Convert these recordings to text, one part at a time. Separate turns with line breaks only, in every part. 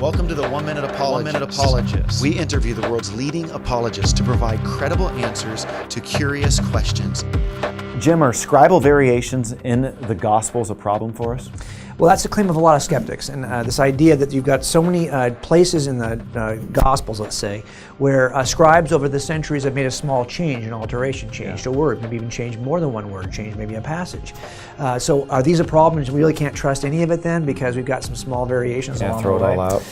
Welcome to the 1 Minute Apologist. We interview the world's leading apologists to provide credible answers to curious questions.
Jim, are scribal variations in the Gospels a problem for us?
Well, that's the claim of a lot of skeptics, and this idea that you've got so many places in the Gospels, let's say, where scribes over the centuries have made a small change, an alteration, changed a word, maybe even changed more than one word, changed maybe a passage. So are these a problem? We really can't trust any of it then because we've got some small variations along the way.
Throw it all out.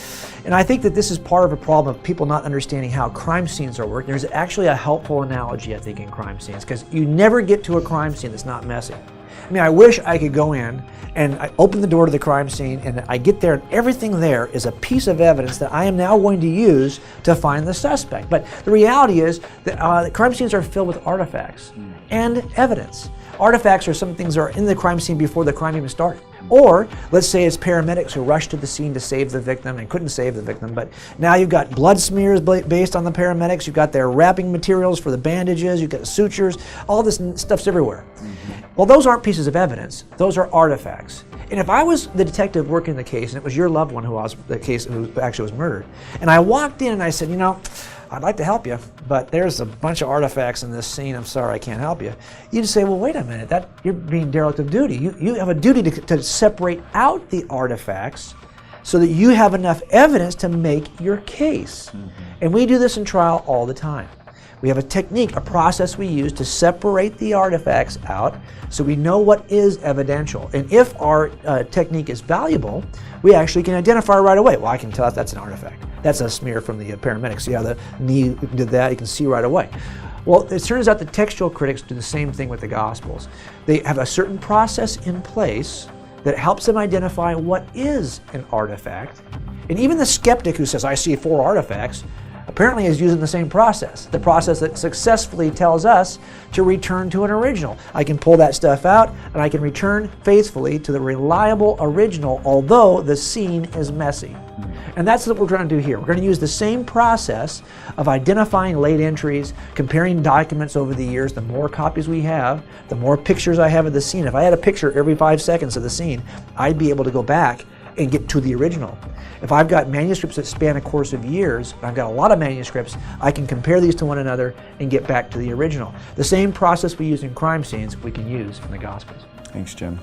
And I think that this is part of a problem of people not understanding how crime scenes are working. There's actually a helpful analogy, I think, in crime scenes, because you never get to a crime scene that's not messy. I mean, I wish I could go in and I open the door to the crime scene and I get there and everything there is a piece of evidence that I am now going to use to find the suspect. But the reality is that crime scenes are filled with artifacts and evidence. Artifacts are some things that are in the crime scene before the crime even started. Or, let's say it's paramedics who rushed to the scene to save the victim and couldn't save the victim, but now you've got blood smears based on the paramedics, you've got their wrapping materials for the bandages, you've got sutures, all this stuff's everywhere. Well, those aren't pieces of evidence, those are artifacts. And if I was the detective working the case, and it was your loved one who actually was murdered, and I walked in and I said, you know, I'd like to help you, but there's a bunch of artifacts in this scene. I'm sorry, I can't help you. You'd say, well, wait a minute. You're being derelict of duty. You have a duty to separate out the artifacts so that you have enough evidence to make your case. And we do this in trial all the time. We have a technique, a process we use to separate the artifacts out so we know what is evidential. And if our technique is valuable, we actually can identify right away. Well, I can tell that's an artifact. That's a smear from the paramedics. See how the knee did that? You can see right away. Well, it turns out the textual critics do the same thing with the Gospels. They have a certain process in place that helps them identify what is an artifact. And even the skeptic who says, I see 4 artifacts, apparently is using the same process, the process that successfully tells us to return to an original. I can pull that stuff out and I can return faithfully to the reliable original, although the scene is messy. And that's what we're trying to do here. We're going to use the same process of identifying late entries, comparing documents over the years. The more copies we have, the more pictures I have of the scene. If I had a picture every 5 seconds of the scene, I'd be able to go back and get to the original. If I've got manuscripts that span a course of years, I've got a lot of manuscripts, I can compare these to one another and get back to the original. The same process we use in crime scenes, we can use in the Gospels.
Thanks, Jim.